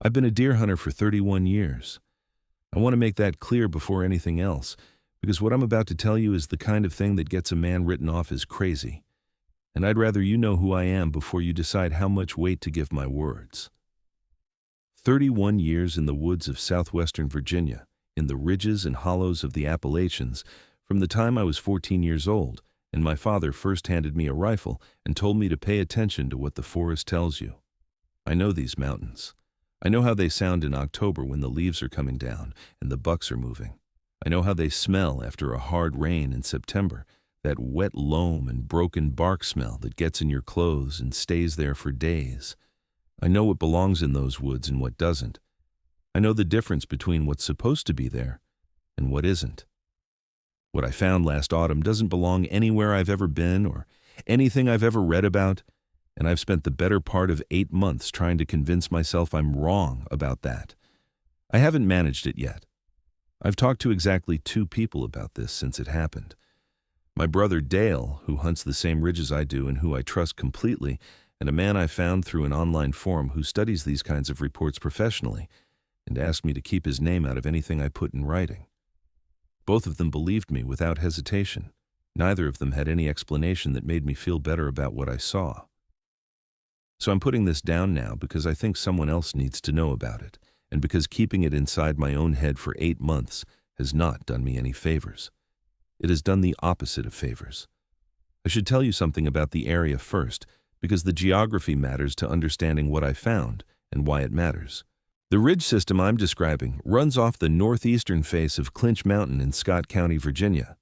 I've been a deer hunter for 31 years. I want to make that clear before anything else, because what I'm about to tell you is the kind of thing that gets a man written off as crazy. And I'd rather you know who I am before you decide how much weight to give my words. 31 years in the woods of southwestern Virginia, in the ridges and hollows of the Appalachians, from the time I was 14 years old, and my father first handed me a rifle and told me to pay attention to what the forest tells you. I know these mountains. I know how they sound in October when the leaves are coming down and the bucks are moving. I know how they smell after a hard rain in September, that wet loam and broken bark smell that gets in your clothes and stays there for days. I know what belongs in those woods and what doesn't. I know the difference between what's supposed to be there and what isn't. What I found last autumn doesn't belong anywhere I've ever been or anything I've ever read about, and I've spent the better part of 8 months trying to convince myself I'm wrong about that. I haven't managed it yet. I've talked to exactly 2 people about this since it happened. My brother Dale, who hunts the same ridges I do and who I trust completely, and a man I found through an online forum who studies these kinds of reports professionally and asked me to keep his name out of anything I put in writing. Both of them believed me without hesitation. Neither of them had any explanation that made me feel better about what I saw. So I'm putting this down now because I think someone else needs to know about it, and because keeping it inside my own head for 8 months has not done me any favors. It has done the opposite of favors. I should tell you something about the area first, because the geography matters to understanding what I found and why it matters. The ridge system I'm describing runs off the northeastern face of Clinch Mountain in Scott County, Virginia.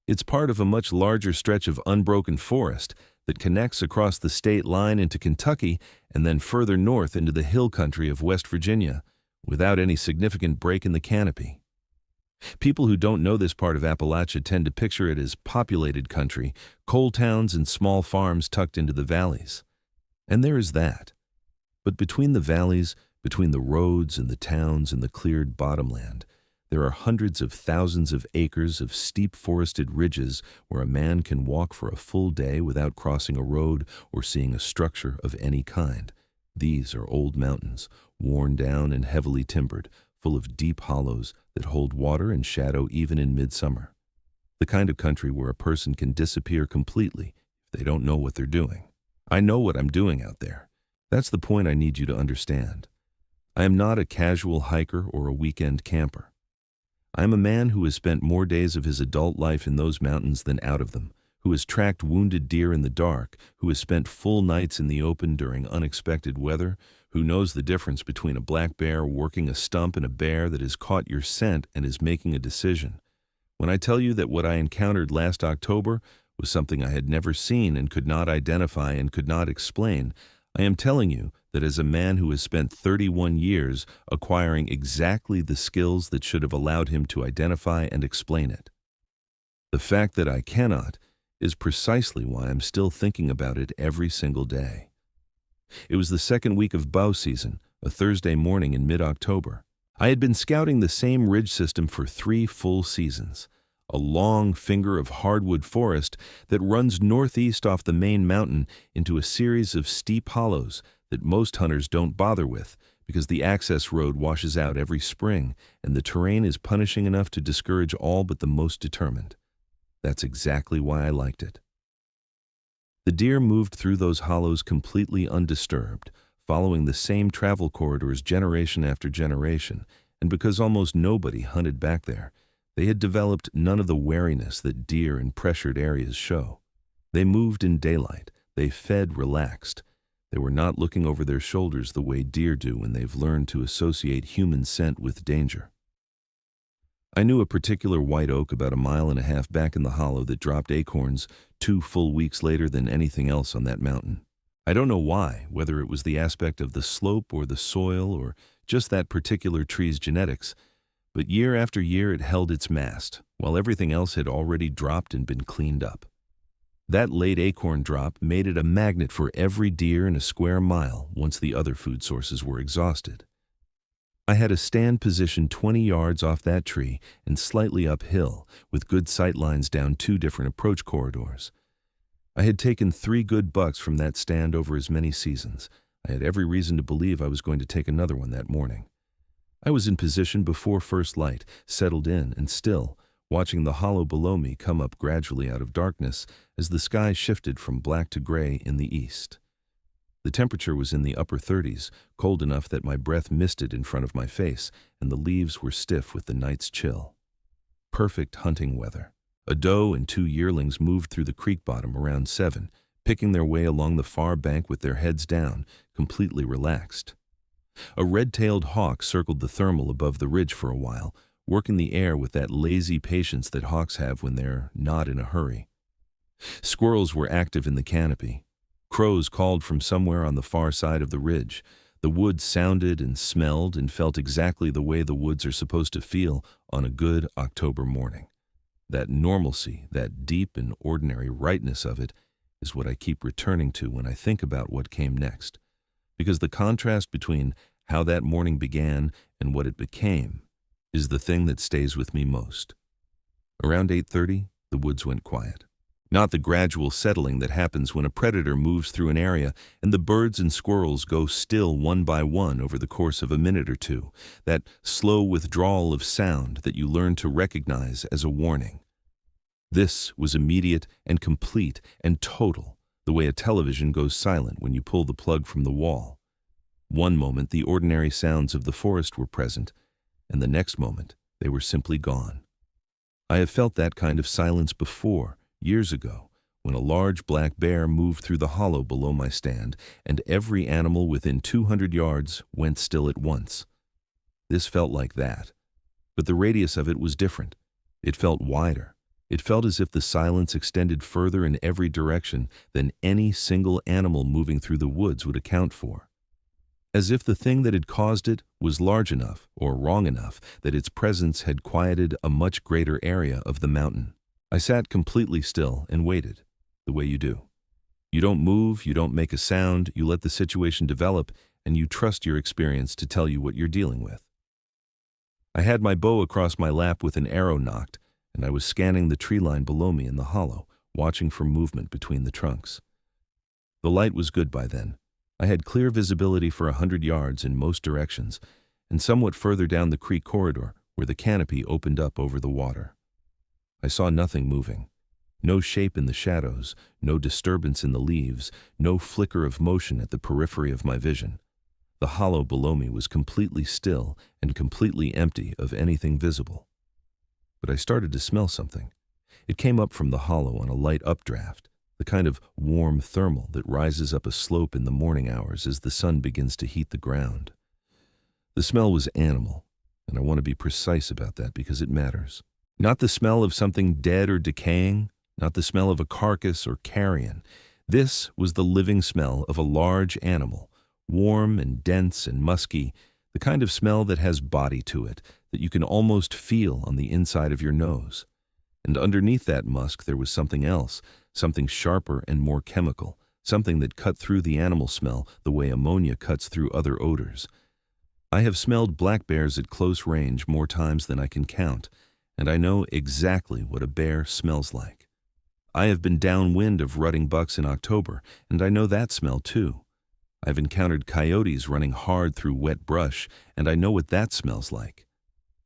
It's part of a much larger stretch of unbroken forest that connects across the state line into Kentucky and then further north into the hill country of West Virginia, without any significant break in the canopy. People who don't know this part of Appalachia tend to picture it as populated country, coal towns and small farms tucked into the valleys. And there is that. But between the valleys, between the roads and the towns and the cleared bottomland, there are hundreds of thousands of acres of steep forested ridges where a man can walk for a full day without crossing a road or seeing a structure of any kind. These are old mountains, worn down and heavily timbered, full of deep hollows that hold water and shadow even in midsummer. The kind of country where a person can disappear completely if they don't know what they're doing. I know what I'm doing out there. That's the point I need you to understand. I am not a casual hiker or a weekend camper. I am a man who has spent more days of his adult life in those mountains than out of them, who has tracked wounded deer in the dark, who has spent full nights in the open during unexpected weather, who knows the difference between a black bear working a stump and a bear that has caught your scent and is making a decision. When I tell you that what I encountered last October was something I had never seen and could not identify and could not explain, I am telling you that as a man who has spent 31 years acquiring exactly the skills that should have allowed him to identify and explain it. The fact that I cannot is precisely why I'm still thinking about it every single day. It was the second week of bow season, a Thursday morning in mid-October. I had been scouting the same ridge system for 3 full seasons, a long finger of hardwood forest that runs northeast off the main mountain into a series of steep hollows that most hunters don't bother with because the access road washes out every spring and the terrain is punishing enough to discourage all but the most determined. That's exactly why I liked it. The deer moved through those hollows completely undisturbed, following the same travel corridors generation after generation, and because almost nobody hunted back there, they had developed none of the wariness that deer in pressured areas show. They moved in daylight. They fed relaxed. They were not looking over their shoulders the way deer do when they've learned to associate human scent with danger. I knew a particular white oak about 1.5 miles back in the hollow that dropped acorns 2 full weeks later than anything else on that mountain. I don't know why, whether it was the aspect of the slope or the soil or just that particular tree's genetics, but year after year it held its mast, while everything else had already dropped and been cleaned up. That late acorn drop made it a magnet for every deer in a square mile once the other food sources were exhausted. I had a stand position 20 yards off that tree and slightly uphill, with good sight lines down 2 different approach corridors. I had taken 3 good bucks from that stand over as many seasons, I had every reason to believe I was going to take another one that morning. I was in position before first light, settled in and still, watching the hollow below me come up gradually out of darkness as the sky shifted from black to gray in the east. The temperature was in the upper 30s, cold enough that my breath misted in front of my face, and the leaves were stiff with the night's chill. Perfect hunting weather. A doe and 2 yearlings moved through the creek bottom around 7, picking their way along the far bank with their heads down, completely relaxed. A red-tailed hawk circled the thermal above the ridge for a while, working the air with that lazy patience that hawks have when they're not in a hurry. Squirrels were active in the canopy. Crows called from somewhere on the far side of the ridge. The woods sounded and smelled and felt exactly the way the woods are supposed to feel on a good October morning. That normalcy, that deep and ordinary rightness of it, is what I keep returning to when I think about what came next. Because the contrast between how that morning began and what it became is the thing that stays with me most. Around 8:30, the woods went quiet. Not the gradual settling that happens when a predator moves through an area and the birds and squirrels go still one by one over the course of a minute or two, that slow withdrawal of sound that you learn to recognize as a warning. This was immediate and complete and total, the way a television goes silent when you pull the plug from the wall. One moment the ordinary sounds of the forest were present, and the next moment they were simply gone. I have felt that kind of silence before, years ago, when a large black bear moved through the hollow below my stand, and every animal within 200 yards went still at once. This felt like that, but the radius of it was different. It felt wider. It felt as if the silence extended further in every direction than any single animal moving through the woods would account for. As if the thing that had caused it was large enough or wrong enough that its presence had quieted a much greater area of the mountain. I sat completely still and waited, the way you do. You don't move, you don't make a sound, you let the situation develop, and you trust your experience to tell you what you're dealing with. I had my bow across my lap with an arrow nocked, and I was scanning the tree line below me in the hollow, watching for movement between the trunks. The light was good by then. I had clear visibility for 100 yards in most directions, and somewhat further down the creek corridor, where the canopy opened up over the water. I saw nothing moving. No shape in the shadows, no disturbance in the leaves, no flicker of motion at the periphery of my vision. The hollow below me was completely still and completely empty of anything visible. But I started to smell something. It came up from the hollow on a light updraft, the kind of warm thermal that rises up a slope in the morning hours as the sun begins to heat the ground. The smell was animal, and I want to be precise about that because it matters. Not the smell of something dead or decaying, not the smell of a carcass or carrion. This was the living smell of a large animal, warm and dense and musky, the kind of smell that has body to it, that you can almost feel on the inside of your nose. And underneath that musk there was something else, something sharper and more chemical, something that cut through the animal smell the way ammonia cuts through other odors. I have smelled black bears at close range more times than I can count, and I know exactly what a bear smells like. I have been downwind of rutting bucks in October, and I know that smell too. I've encountered coyotes running hard through wet brush, and I know what that smells like.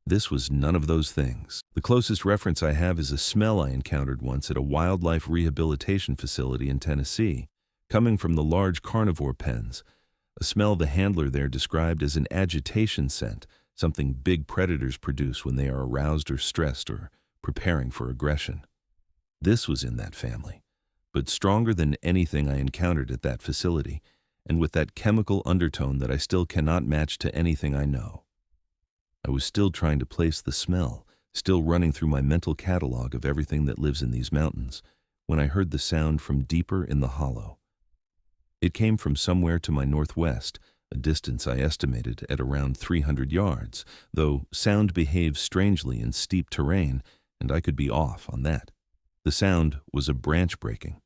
This was none of those things. The closest reference I have is a smell I encountered once at a wildlife rehabilitation facility in Tennessee, coming from the large carnivore pens, a smell the handler there described as an agitation scent, something big predators produce when they are aroused or stressed or preparing for aggression. This was in that family, but stronger than anything I encountered at that facility, and with that chemical undertone that I still cannot match to anything I know. I was still trying to place the smell, still running through my mental catalog of everything that lives in these mountains, when I heard the sound from deeper in the hollow. It came from somewhere to my northwest, a distance I estimated at around 300 yards, though sound behaves strangely in steep terrain, and I could be off on that. The sound was a branch breaking,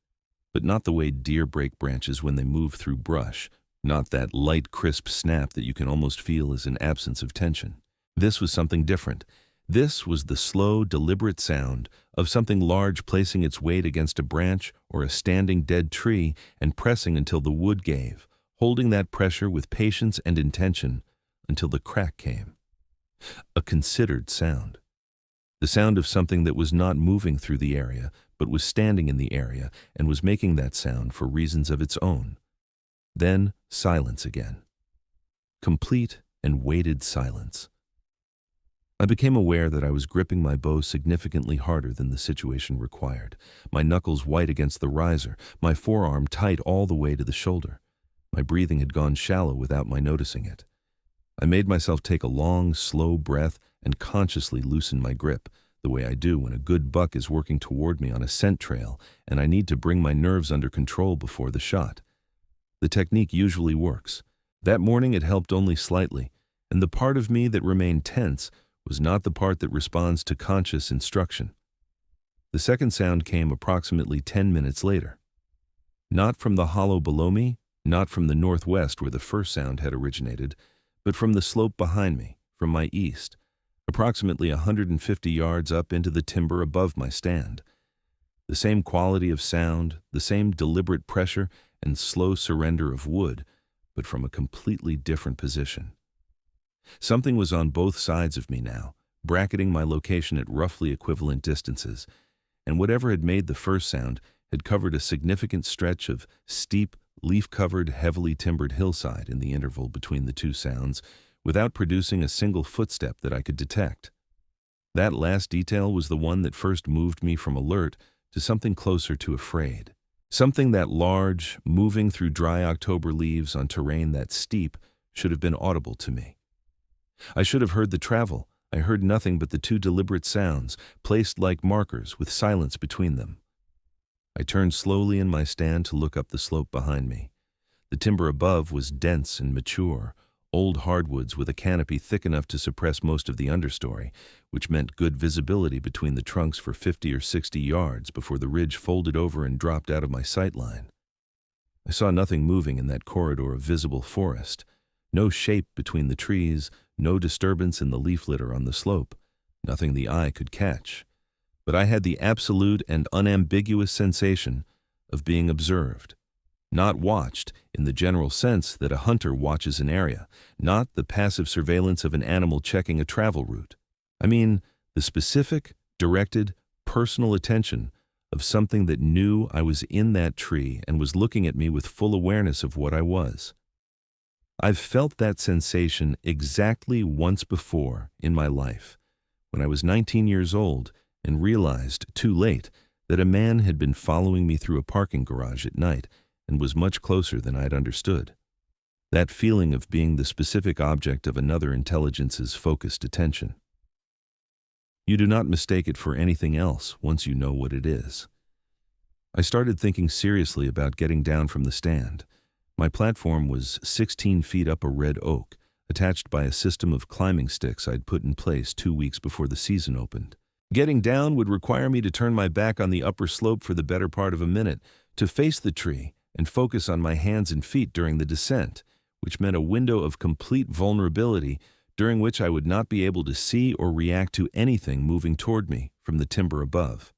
but not the way deer break branches when they move through brush, not that light, crisp snap that you can almost feel as an absence of tension. This was something different. This was the slow, deliberate sound of something large placing its weight against a branch or a standing dead tree and pressing until the wood gave, holding that pressure with patience and intention until the crack came. A considered sound. The sound of something that was not moving through the area, but was standing in the area and was making that sound for reasons of its own. Then silence again. Complete and weighted silence. I became aware that I was gripping my bow significantly harder than the situation required, my knuckles white against the riser, my forearm tight all the way to the shoulder. My breathing had gone shallow without my noticing it. I made myself take a long, slow breath and consciously loosen my grip, the way I do when a good buck is working toward me on a scent trail and I need to bring my nerves under control before the shot. The technique usually works. That morning it helped only slightly, and the part of me that remained tense was not the part that responds to conscious instruction. The second sound came approximately 10 minutes later. Not from the hollow below me, not from the northwest where the first sound had originated, but from the slope behind me, from my east, approximately 150 yards up into the timber above my stand. The same quality of sound, the same deliberate pressure and slow surrender of wood, but from a completely different position. Something was on both sides of me now, bracketing my location at roughly equivalent distances, and whatever had made the first sound had covered a significant stretch of steep, leaf-covered, heavily timbered hillside in the interval between the two sounds, without producing a single footstep that I could detect. That last detail was the one that first moved me from alert to something closer to afraid. Something that large, moving through dry October leaves on terrain that steep, should have been audible to me. I should have heard the travel. I heard nothing but the two deliberate sounds, placed like markers with silence between them. I turned slowly in my stand to look up the slope behind me. The timber above was dense and mature, old hardwoods with a canopy thick enough to suppress most of the understory, which meant good visibility between the trunks for 50 or 60 yards before the ridge folded over and dropped out of my sight line. I saw nothing moving in that corridor of visible forest, no shape between the trees, no disturbance in the leaf litter on the slope, nothing the eye could catch. But I had the absolute and unambiguous sensation of being observed. Not watched in the general sense that a hunter watches an area, not the passive surveillance of an animal checking a travel route. I mean, the specific, directed, personal attention of something that knew I was in that tree and was looking at me with full awareness of what I was. I've felt that sensation exactly once before in my life, when I was 19 years old and realized, too late, that a man had been following me through a parking garage at night and was much closer than I'd understood. That feeling of being the specific object of another intelligence's focused attention. You do not mistake it for anything else once you know what it is. I started thinking seriously about getting down from the stand. My platform was 16 feet up a red oak, attached by a system of climbing sticks I'd put in place 2 weeks before the season opened. Getting down would require me to turn my back on the upper slope for the better part of a minute, to face the tree and focus on my hands and feet during the descent, which meant a window of complete vulnerability during which I would not be able to see or react to anything moving toward me from the timber above.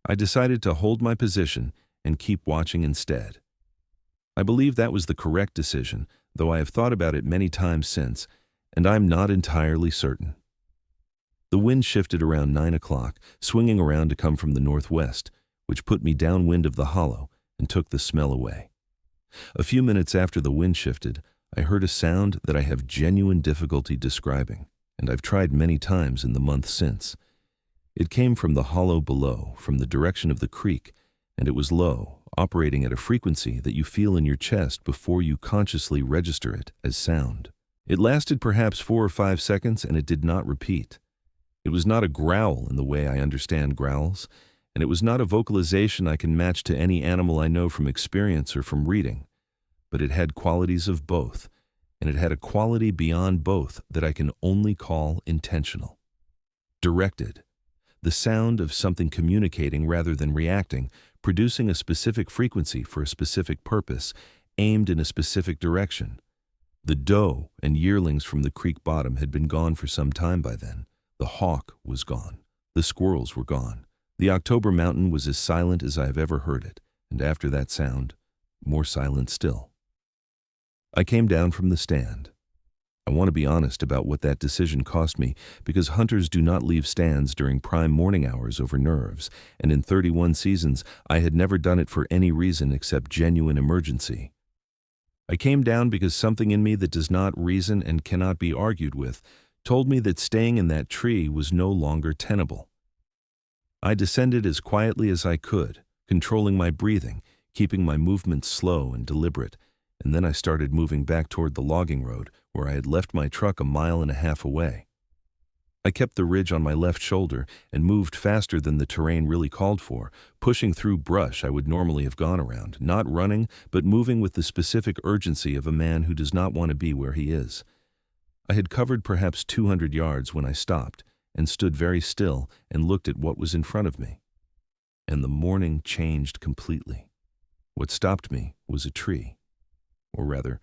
I decided to hold my position and keep watching instead. I believe that was the correct decision, though I have thought about it many times since, and I'm not entirely certain. The wind shifted around 9 o'clock, swinging around to come from the northwest, which put me downwind of the hollow and took the smell away. A few minutes after the wind shifted, I heard a sound that I have genuine difficulty describing, and I've tried many times in the month since. It came from the hollow below, from the direction of the creek, and it was low, operating at a frequency that you feel in your chest before you consciously register it as sound. It lasted perhaps 4 or 5 seconds, and it did not repeat. It was not a growl in the way I understand growls, and it was not a vocalization I can match to any animal I know from experience or from reading, but it had qualities of both, and it had a quality beyond both that I can only call intentional. Directed. The sound of something communicating rather than reacting, producing a specific frequency for a specific purpose, aimed in a specific direction. The doe and yearlings from the creek bottom had been gone for some time by then. The hawk was gone. The squirrels were gone. The October mountain was as silent as I have ever heard it, and after that sound, more silent still. I came down from the stand. I want to be honest about what that decision cost me, because hunters do not leave stands during prime morning hours over nerves, and in 31 seasons I had never done it for any reason except genuine emergency. I came down because something in me that does not reason and cannot be argued with told me that staying in that tree was no longer tenable. I descended as quietly as I could, controlling my breathing, keeping my movements slow and deliberate, and then I started moving back toward the logging road, where I had left my truck a mile and a half away. I kept the ridge on my left shoulder and moved faster than the terrain really called for, pushing through brush I would normally have gone around, not running, but moving with the specific urgency of a man who does not want to be where he is. I had covered perhaps 200 yards when I stopped and stood very still and looked at what was in front of me. And the morning changed completely. What stopped me was a tree, or rather,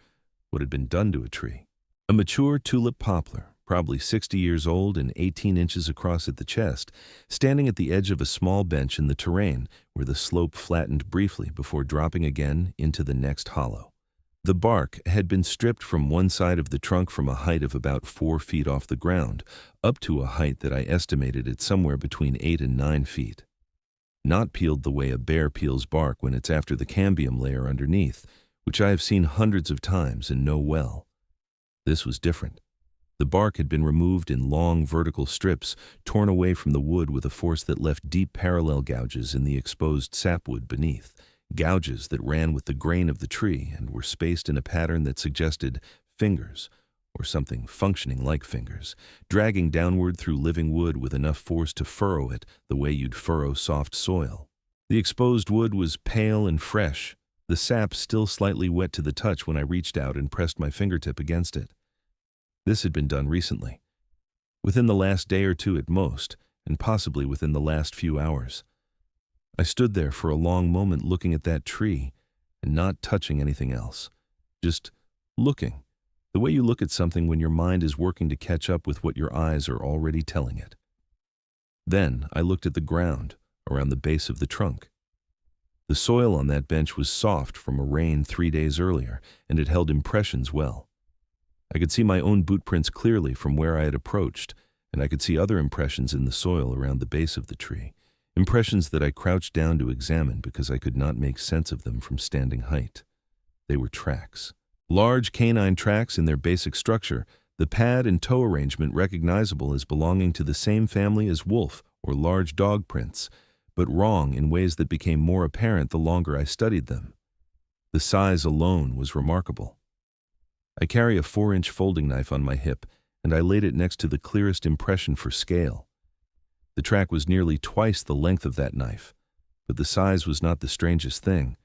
what had been done to a tree. A mature tulip poplar, probably 60 years old and 18 inches across at the chest, standing at the edge of a small bench in the terrain where the slope flattened briefly before dropping again into the next hollow. The bark had been stripped from one side of the trunk from a height of about 4 feet off the ground, up to a height that I estimated at somewhere between 8 and 9 feet. Not peeled the way a bear peels bark when it's after the cambium layer underneath, which I have seen hundreds of times and know well. This was different. The bark had been removed in long vertical strips, torn away from the wood with a force that left deep parallel gouges in the exposed sapwood beneath, gouges that ran with the grain of the tree and were spaced in a pattern that suggested fingers, or something functioning like fingers, dragging downward through living wood with enough force to furrow it the way you'd furrow soft soil. The exposed wood was pale and fresh, the sap still slightly wet to the touch when I reached out and pressed my fingertip against it. This had been done recently, within the last day or two at most, and possibly within the last few hours. I stood there for a long moment looking at that tree and not touching anything else, just looking, the way you look at something when your mind is working to catch up with what your eyes are already telling it. Then I looked at the ground around the base of the trunk. The soil on that bench was soft from a rain 3 days earlier, and it held impressions well. I could see my own boot prints clearly from where I had approached, and I could see other impressions in the soil around the base of the tree, impressions that I crouched down to examine because I could not make sense of them from standing height. They were tracks. Large canine tracks in their basic structure, the pad and toe arrangement recognizable as belonging to the same family as wolf or large dog prints, but wrong in ways that became more apparent the longer I studied them. The size alone was remarkable. I carry a 4-inch folding knife on my hip, and I laid it next to the clearest impression for scale. The track was nearly twice the length of that knife, but the size was not the strangest thing.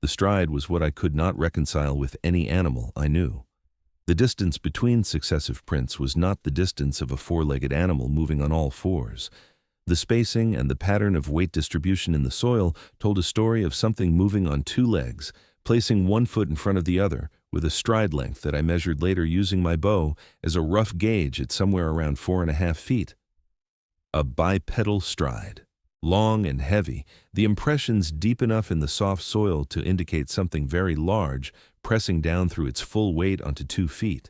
The stride was what I could not reconcile with any animal I knew. The distance between successive prints was not the distance of a 4-legged animal moving on all fours. The spacing and the pattern of weight distribution in the soil told a story of something moving on 2 legs, placing one foot in front of the other, with a stride length that I measured later using my bow as a rough gauge at somewhere around 4.5 feet. A bipedal stride. Long and heavy, the impressions deep enough in the soft soil to indicate something very large, pressing down through its full weight onto 2 feet.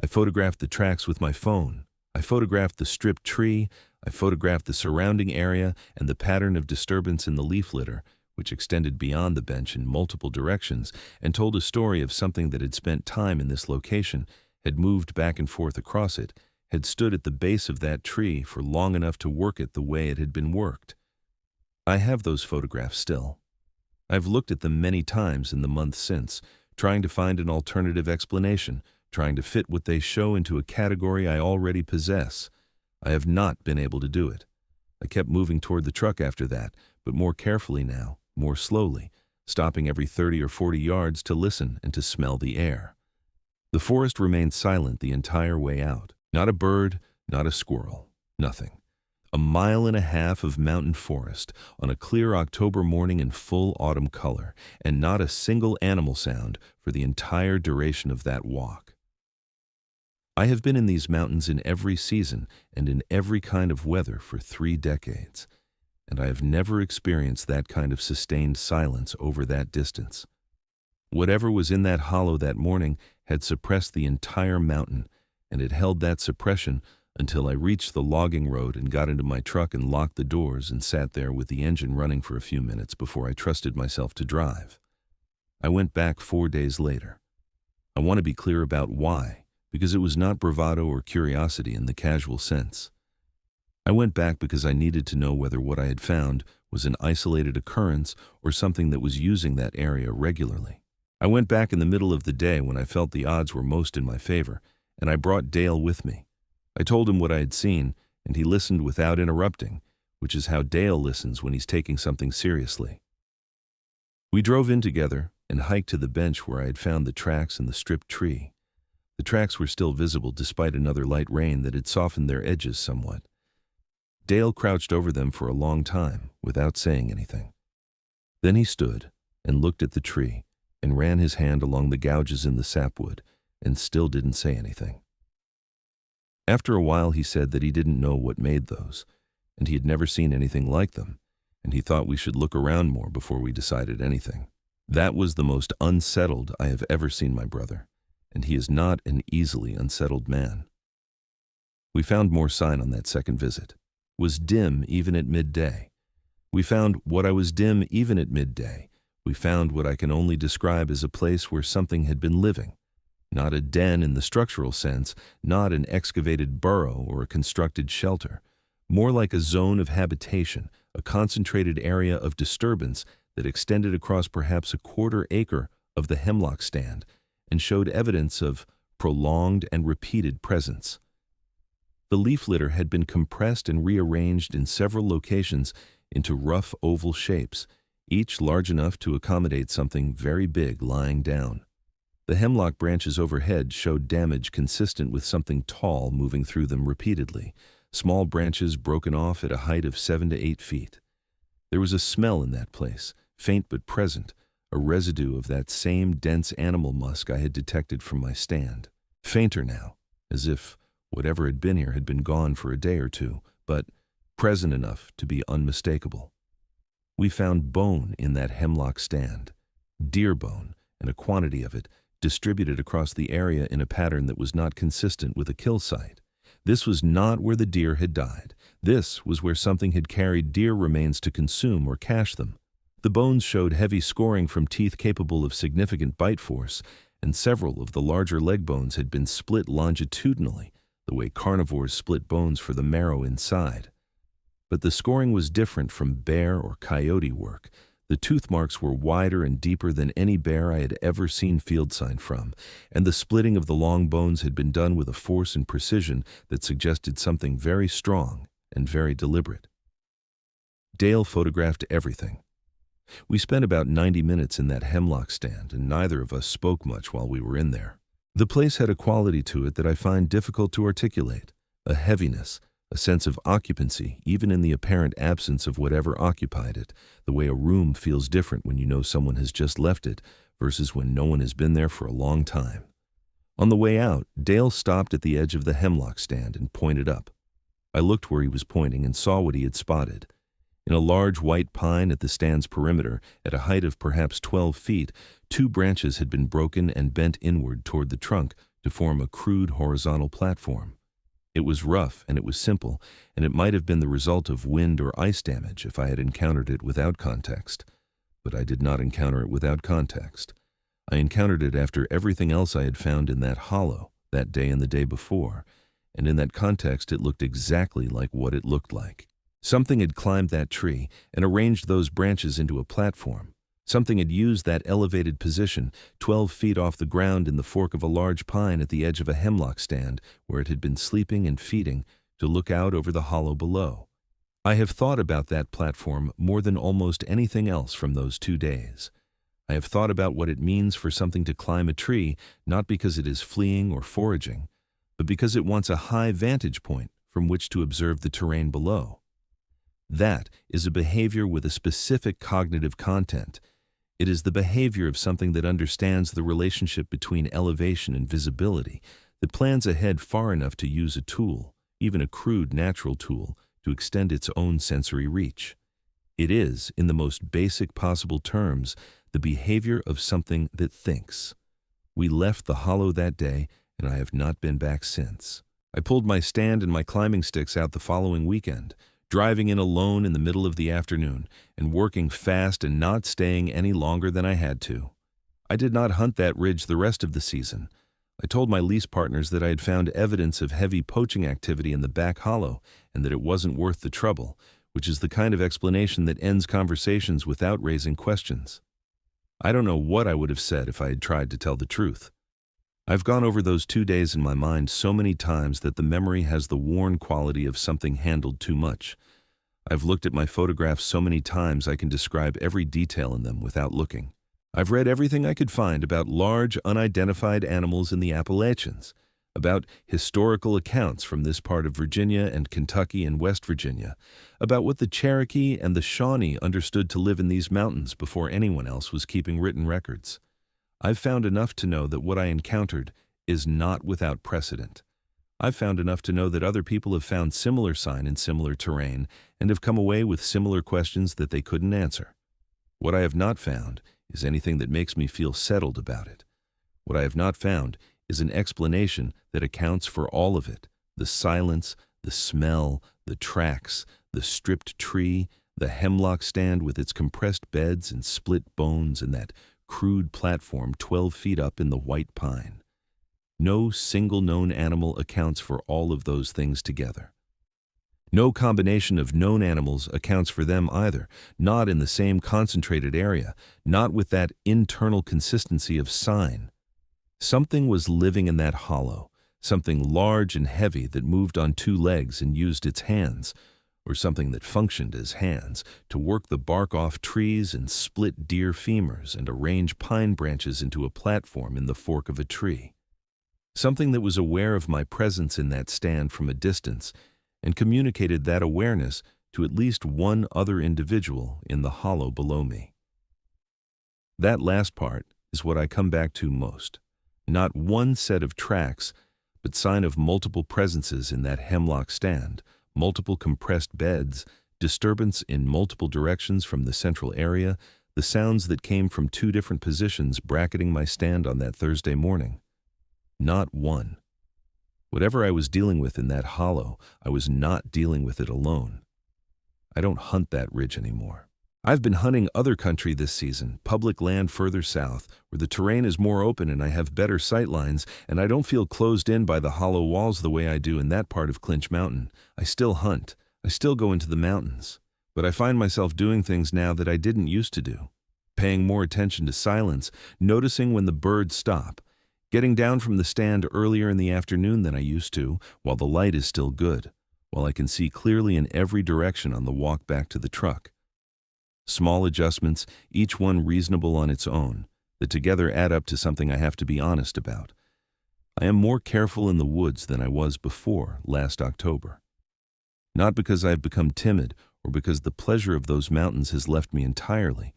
I photographed the tracks with my phone. I photographed the stripped tree. I photographed the surrounding area and the pattern of disturbance in the leaf litter, which extended beyond the bench in multiple directions, and told a story of something that had spent time in this location, had moved back and forth across it, had stood at the base of that tree for long enough to work it the way it had been worked. I have those photographs still. I've looked at them many times in the months since, trying to find an alternative explanation, trying to fit what they show into a category I already possess. I have not been able to do it. I kept moving toward the truck after that, but more carefully now, more slowly, stopping every 30 or 40 yards to listen and to smell the air. The forest remained silent the entire way out. Not a bird, not a squirrel, nothing. A 1.5 miles of mountain forest on a clear October morning in full autumn color, and not a single animal sound for the entire duration of that walk. I have been in these mountains in every season and in every kind of weather for 3 decades, and I have never experienced that kind of sustained silence over that distance. Whatever was in that hollow that morning had suppressed the entire mountain, and it held that suppression until I reached the logging road and got into my truck and locked the doors and sat there with the engine running for a few minutes before I trusted myself to drive. I went back 4 days later. I want to be clear about why, because it was not bravado or curiosity in the casual sense. I went back because I needed to know whether what I had found was an isolated occurrence or something that was using that area regularly. I went back in the middle of the day when I felt the odds were most in my favor, and I brought Dale with me. I told him what I had seen, and he listened without interrupting, which is how Dale listens when he's taking something seriously. We drove in together and hiked to the bench where I had found the tracks and the stripped tree. The tracks were still visible despite another light rain that had softened their edges somewhat. Dale crouched over them for a long time without saying anything. Then he stood and looked at the tree and ran his hand along the gouges in the sapwood and still didn't say anything. After a while he said that he didn't know what made those, and he had never seen anything like them, and he thought we should look around more before we decided anything. That was the most unsettled I have ever seen my brother, and he is not an easily unsettled man. We found more sign on that second visit. It was dim even at midday. We found what I was dim even at midday. We found what I can only describe as a place where something had been living. Not a den in the structural sense, not an excavated burrow or a constructed shelter. More like a zone of habitation, a concentrated area of disturbance that extended across perhaps a quarter acre of the hemlock stand and showed evidence of prolonged and repeated presence. The leaf litter had been compressed and rearranged in several locations into rough oval shapes, each large enough to accommodate something very big lying down. The hemlock branches overhead showed damage consistent with something tall moving through them repeatedly, small branches broken off at a height of 7 to 8 feet. There was a smell in that place, faint but present, a residue of that same dense animal musk I had detected from my stand. Fainter now, as if whatever had been here had been gone for a day or two, but present enough to be unmistakable. We found bone in that hemlock stand, deer bone, and a quantity of it, distributed across the area in a pattern that was not consistent with a kill site. This was not where the deer had died. This was where something had carried deer remains to consume or cache them. The bones showed heavy scoring from teeth capable of significant bite force, and several of the larger leg bones had been split longitudinally, the way carnivores split bones for the marrow inside. But the scoring was different from bear or coyote work. The tooth marks were wider and deeper than any bear I had ever seen field sign from, and the splitting of the long bones had been done with a force and precision that suggested something very strong and very deliberate. Dale photographed everything. We spent about 90 minutes in that hemlock stand, and neither of us spoke much while we were in there. The place had a quality to it that I find difficult to articulate, a heaviness, a sense of occupancy, even in the apparent absence of whatever occupied it, the way a room feels different when you know someone has just left it versus when no one has been there for a long time. On the way out, Dale stopped at the edge of the hemlock stand and pointed up. I looked where he was pointing and saw what he had spotted. In a large white pine at the stand's perimeter, at a height of perhaps 12 feet, 2 branches had been broken and bent inward toward the trunk to form a crude horizontal platform. It was rough and it was simple, and it might have been the result of wind or ice damage if I had encountered it without context. But I did not encounter it without context. I encountered it after everything else I had found in that hollow, that day and the day before, and in that context it looked exactly like what it looked like. Something had climbed that tree and arranged those branches into a platform. Something had used that elevated position, 12 feet off the ground in the fork of a large pine at the edge of a hemlock stand where it had been sleeping and feeding, to look out over the hollow below. I have thought about that platform more than almost anything else from those 2 days. I have thought about what it means for something to climb a tree, not because it is fleeing or foraging, but because it wants a high vantage point from which to observe the terrain below. That is a behavior with a specific cognitive content. It is the behavior of something that understands the relationship between elevation and visibility, that plans ahead far enough to use a tool, even a crude natural tool, to extend its own sensory reach. It is, in the most basic possible terms, the behavior of something that thinks. We left the hollow that day, and I have not been back since. I pulled my stand and my climbing sticks out the following weekend, driving in alone in the middle of the afternoon, and working fast and not staying any longer than I had to. I did not hunt that ridge the rest of the season. I told my lease partners that I had found evidence of heavy poaching activity in the back hollow and that it wasn't worth the trouble, which is the kind of explanation that ends conversations without raising questions. I don't know what I would have said if I had tried to tell the truth. I've gone over those 2 days in my mind so many times that the memory has the worn quality of something handled too much. I've looked at my photographs so many times I can describe every detail in them without looking. I've read everything I could find about large, unidentified animals in the Appalachians, about historical accounts from this part of Virginia and Kentucky and West Virginia, about what the Cherokee and the Shawnee understood to live in these mountains before anyone else was keeping written records. I've found enough to know that what I encountered is not without precedent. I've found enough to know that other people have found similar sign in similar terrain and have come away with similar questions that they couldn't answer. What I have not found is anything that makes me feel settled about it. What I have not found is an explanation that accounts for all of it: the silence, the smell, the tracks, the stripped tree, the hemlock stand with its compressed beds and split bones, and that crude platform 12 feet up in the white pine. No single known animal accounts for all of those things together. No combination of known animals accounts for them either, not in the same concentrated area, not with that internal consistency of sign. Something was living in that hollow, something large and heavy that moved on 2 legs and used its hands, or something that functioned as hands, to work the bark off trees and split deer femurs and arrange pine branches into a platform in the fork of a tree. Something that was aware of my presence in that stand from a distance and communicated that awareness to at least one other individual in the hollow below me. That last part is what I come back to most. Not one set of tracks, but sign of multiple presences in that hemlock stand, multiple compressed beds, disturbance in multiple directions from the central area, the sounds that came from 2 different positions bracketing my stand on that Thursday morning. Not one. Whatever I was dealing with in that hollow, I was not dealing with it alone. I don't hunt that ridge anymore. I've been hunting other country this season, public land further south, where the terrain is more open and I have better sight lines, and I don't feel closed in by the hollow walls the way I do in that part of Clinch Mountain. I still hunt. I still go into the mountains. But I find myself doing things now that I didn't used to do. Paying more attention to silence, noticing when the birds stop, getting down from the stand earlier in the afternoon than I used to, while the light is still good, while I can see clearly in every direction on the walk back to the truck. Small adjustments, each one reasonable on its own, that together add up to something I have to be honest about. I am more careful in the woods than I was before last October. Not because I have become timid or because the pleasure of those mountains has left me entirely,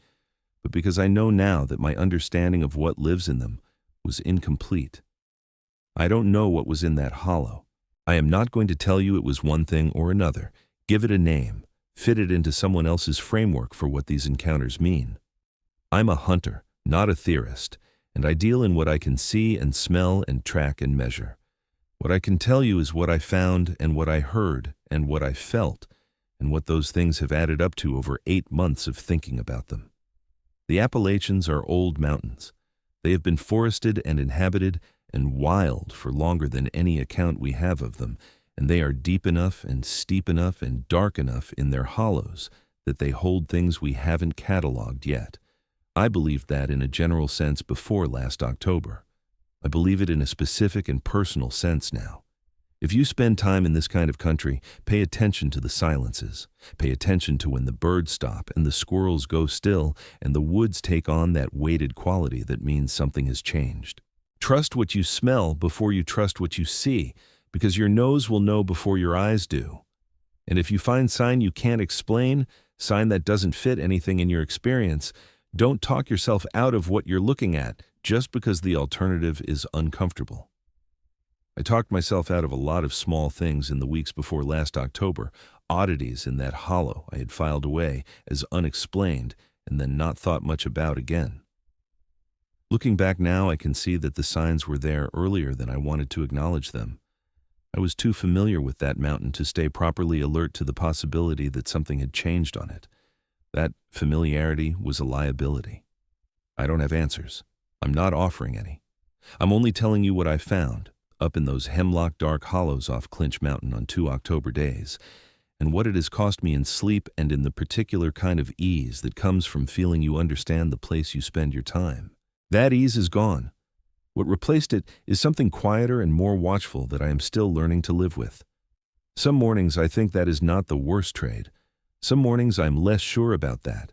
but because I know now that my understanding of what lives in them was incomplete. I don't know what was in that hollow. I am not going to tell you it was one thing or another. Give it a name. Fit it into someone else's framework for what these encounters mean. I'm a hunter, not a theorist, and I deal in what I can see and smell and track and measure. What I can tell you is what I found and what I heard and what I felt and what those things have added up to over 8 months of thinking about them. The Appalachians are old mountains. They have been forested and inhabited and wild for longer than any account we have of them, and they are deep enough and steep enough and dark enough in their hollows that they hold things we haven't cataloged yet. I believed that in a general sense before last October. I believe it in a specific and personal sense now. If you spend time in this kind of country, pay attention to the silences. Pay attention to when the birds stop and the squirrels go still and the woods take on that weighted quality that means something has changed. Trust what you smell before you trust what you see, because your nose will know before your eyes do. And if you find sign you can't explain, sign that doesn't fit anything in your experience, don't talk yourself out of what you're looking at just because the alternative is uncomfortable. I talked myself out of a lot of small things in the weeks before last October, oddities in that hollow I had filed away as unexplained and then not thought much about again. Looking back now, I can see that the signs were there earlier than I wanted to acknowledge them. I was too familiar with that mountain to stay properly alert to the possibility that something had changed on it. That familiarity was a liability. I don't have answers. I'm not offering any. I'm only telling you what I found, up in those hemlock dark hollows off Clinch Mountain on 2 October days, and what it has cost me in sleep and in the particular kind of ease that comes from feeling you understand the place you spend your time. That ease is gone. What replaced it is something quieter and more watchful that I am still learning to live with. Some mornings I think that is not the worst trade. Some mornings I'm less sure about that.